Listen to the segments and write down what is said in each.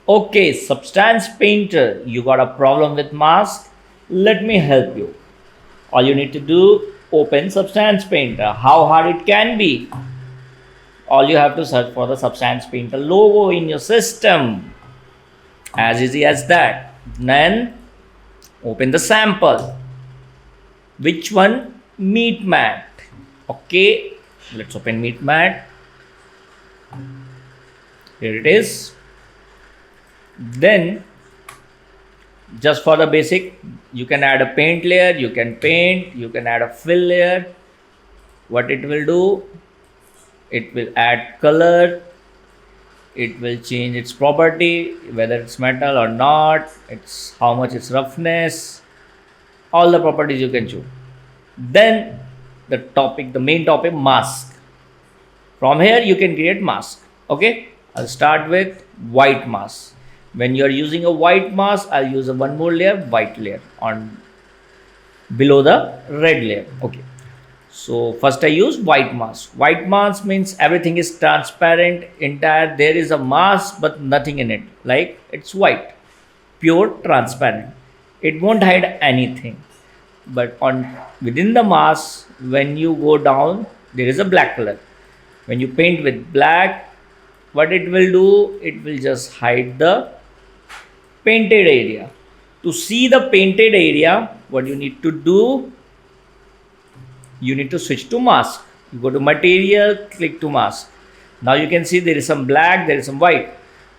Okay, Substance Painter, you got a problem with mask? Let me help you. All you need to do, open Substance Painter. How hard it can be? All you have to search for the Substance Painter logo in your system. As easy as that. Then open the sample. Which one? Meat mat. Okay, let's open meat mat. Here it is. Then just for the basic, you can add a paint layer, you can paint, you can add a fill layer. What it will do, it will add color, it will change its property, whether it's metal or not, it's how much its roughness, all the properties you can choose. Then the main topic, mask. From here you can create mask. Okay, I'll start with white mask. When you are using a white mask, I'll use one more layer, white layer on below the red layer. Okay, so first I use white mask. White mask means everything is transparent, entire. There is a mask but nothing in it, like it's white, pure transparent. It won't hide anything. But on within the mask, when you go down, there is a black color. When you paint with black, what it will do, it will just hide the painted area. To see the painted area, what you need to do, you need to switch to mask. You go to material, click to mask. Now you can see there is some black, there is some white.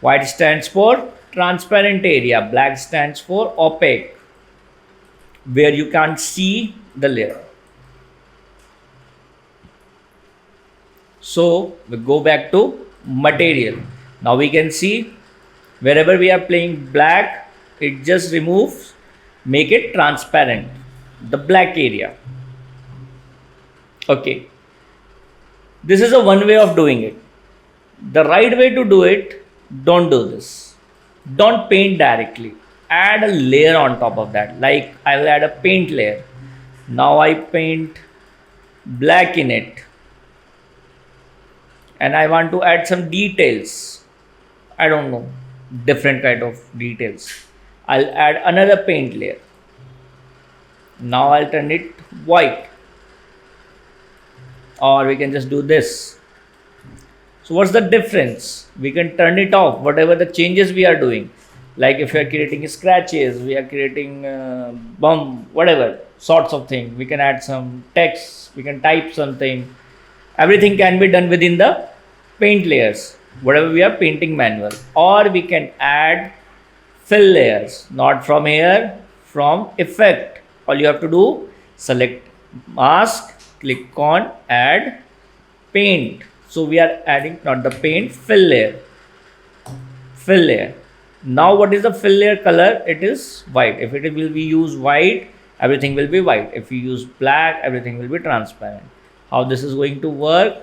White stands for transparent area, black stands for opaque, where you can't see the layer. So we go back to material. Now we can see wherever we are playing black, it just removes, make it transparent, the black area. Okay, this is a one way of doing it. The right way to do it, don't do this. Don't paint directly. Add a layer on top of that. Like I will add a paint layer. Now I paint black in it. And I want to add some details. I don't know, different kind of details. I'll add another paint layer. Now I'll turn it white. Or we can just do this. So what's the difference? We can turn it off, whatever the changes we are doing. Like if we are creating scratches, we are creating whatever sorts of thing. We can add some text, we can type something. Everything can be done within the paint layers, whatever we are painting manual. Or we can add fill layers, not from here, from effect. All you have to do, select mask, click on add paint. So we are adding not the paint, fill layer. Fill layer. Now what is the fill layer color? It is white. If it will be used white, everything will be white. If you use black, everything will be transparent. How this is going to work?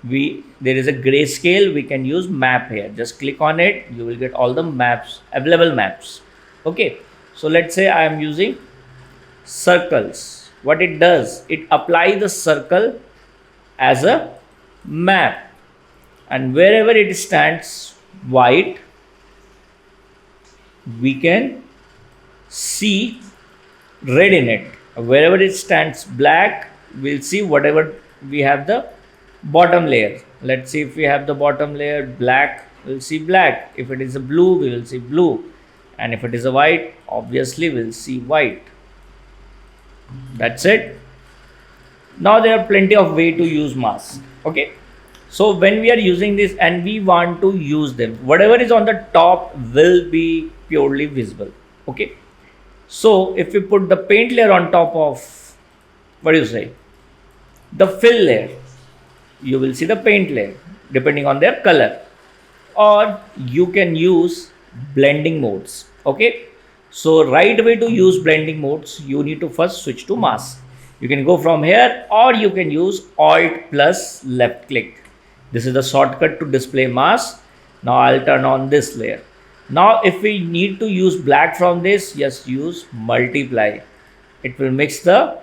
There is a grayscale. We can use map here. Just click on it. You will get all the maps, available maps. Okay. So let's say I am using circles. What it does, it applies the circle as a map, and wherever it stands white, we can see red in it. Wherever it stands black, we'll see whatever we have the bottom layer. Let's see, if we have the bottom layer black, we'll see black. If it is a blue, we will see blue, and if it is a white, obviously we'll see white. That's it. Now there are plenty of way to use masks. Okay, so when we are using this and we want to use them, whatever is on the top will be purely visible. Okay, so if we put the paint layer on top of, what do you say, the fill layer, you will see the paint layer depending on their color. Or you can use blending modes. Okay, so right way to use blending modes, you need to first switch to mask. You can go from here, or you can use Alt plus left click. This is the shortcut to display mask. Now I'll turn on this layer. Now if we need to use black from this, just use multiply. It will mix the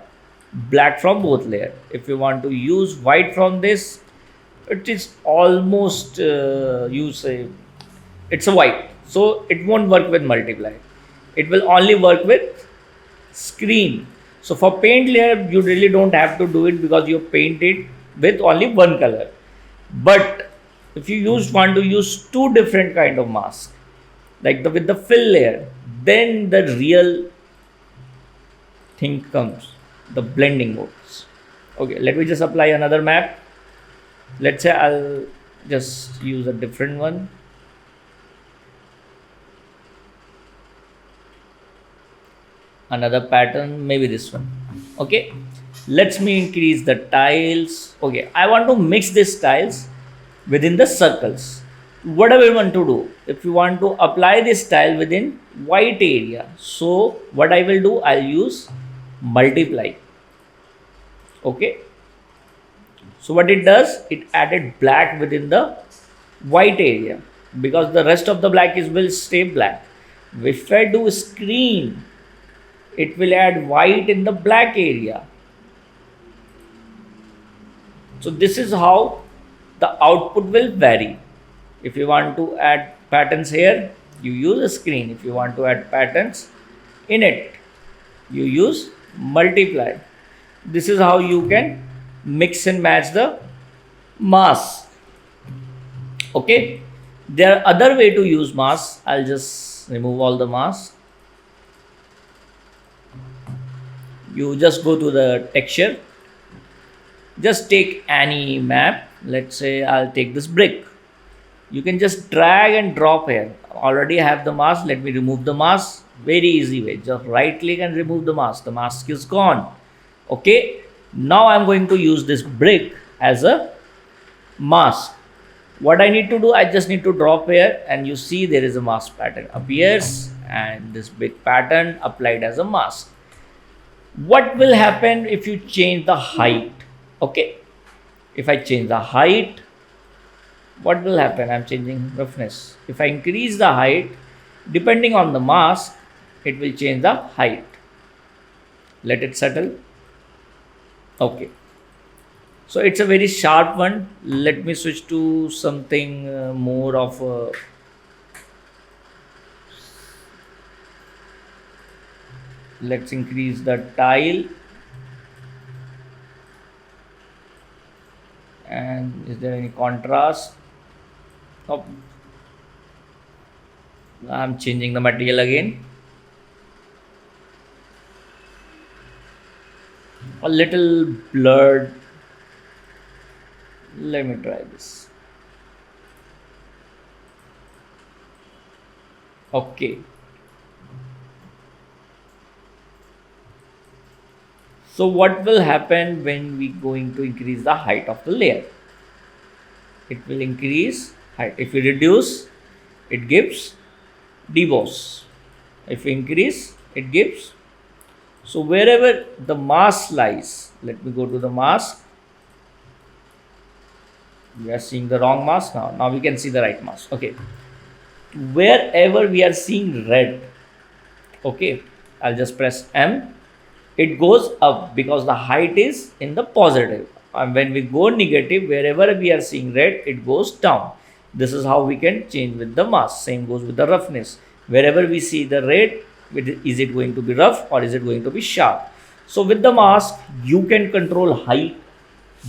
black from both layers. If you want to use white from this, it is almost it's a white. So it won't work with multiply, it will only work with screen. So for paint layer you really don't have to do it because you paint it with only one color. But if you want to use two different kind of mask, like with the fill layer, then the real thing comes, the blending modes. Okay, let me just apply another map. Let's say I'll just use a different one. Another pattern, maybe this one. Okay, let's me increase the tiles. Okay, I want to mix these tiles within the circles. Whatever you want to do, if you want to apply this tile within white area, so what I will do, I'll use multiply. Okay, so what it does, it added black within the white area because the rest of the black will stay black. If I do screen, it will add white in the black area. So this is how the output will vary. If you want to add patterns here, you use a screen. If you want to add patterns in it, you use multiply. This is how you can mix and match the mask. Okay, there are other way to use mask. I'll just remove all the masks. You just go to the texture, just take any map. Let's say I'll take this brick. You can just drag and drop here. Already have the mask. Let me remove the mask. Very easy way, just right click and remove the mask is gone. Okay, now I'm going to use this brick as a mask. What I need to do, I just need to drop here and you see there is a mask pattern appears and this big pattern applied as a mask. What will happen if you change the height? Okay, if I change the height, what will happen? I'm changing roughness. If I increase the height, depending on the mask, it will change the height. Let it settle. Okay, so it's a very sharp one. Let me switch to something more of a let's increase the tile. And is there any contrast? Oh, I'm changing the material again. A little blurred. Let me try this. Okay. So what will happen when we going to increase the height of the layer? It will increase height. If we reduce, it gives deboss. If we increase, it gives. So wherever the mask lies, let me go to the mask. We are seeing the wrong mask now. Now we can see the right mask. Okay. Wherever we are seeing red, okay, I'll just press M. It goes up because the height is in the positive. And when we go negative, wherever we are seeing red, it goes down. This is how we can change with the mask. Same goes with the roughness. Wherever we see the red, is it going to be rough or is it going to be sharp? So with the mask, you can control height,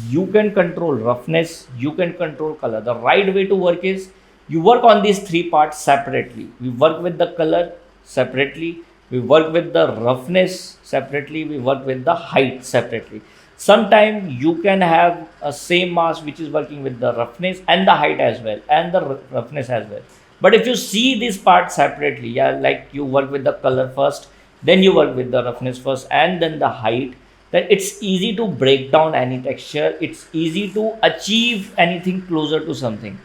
you can control roughness, you can control color. The right way to work is you work on these three parts separately. We work with the color separately, we work with the roughness separately, we work with the height separately. Sometimes you can have a same mask which is working with the roughness and the height as well and the roughness as well. But if you see these parts separately, yeah, like you work with the color first, then you work with the roughness first and then the height, then it's easy to break down any texture. It's easy to achieve anything closer to something.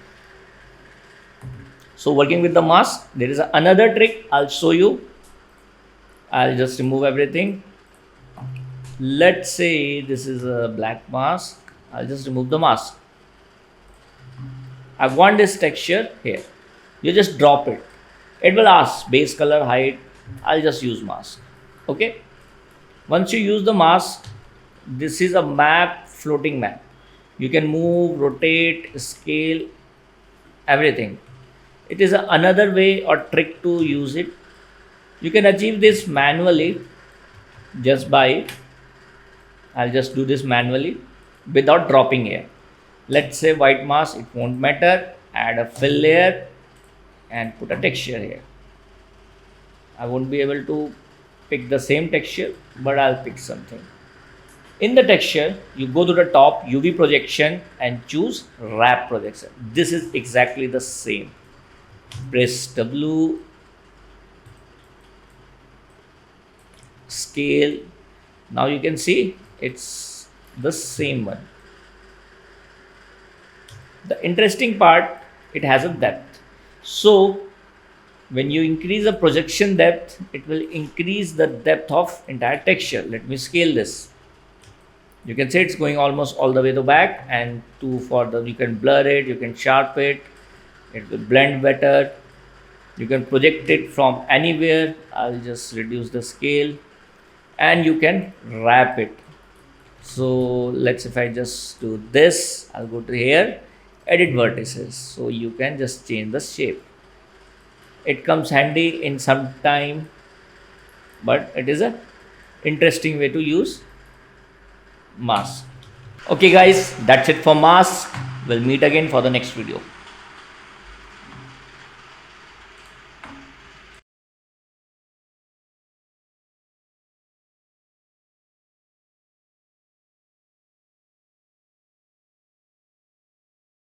So working with the mask, there is another trick I'll show you. I'll just remove everything. Let's say this is a black mask. I'll just remove the mask. I want this texture here. You just drop it. It will ask base color, height. I'll just use mask. Okay. Once you use the mask, this is a map, floating map. You can move, rotate, scale, everything. It is another way or trick to use it. You can achieve this manually just by, I'll just do this manually without dropping here. Let's say white mask, it won't matter. Add a fill layer and put a texture here. I won't be able to pick the same texture, but I'll pick something. In the texture, you go to the top UV projection and choose wrap projection. This is exactly the same. Press W, scale. Now you can see it's the same one. The interesting part, it has a depth. So when you increase the projection depth, it will increase the depth of entire texture. Let me scale this. You can see it's going almost all the way to back, and you can blur it, you can sharpen it will blend better. You can project it from anywhere. I'll just reduce the scale, and you can wrap it. So if I just do this, I'll go to here, edit vertices, so you can just change the shape. It comes handy in some time, but it is a interesting way to use mask. Okay guys, that's it for mask. We'll meet again for the next video.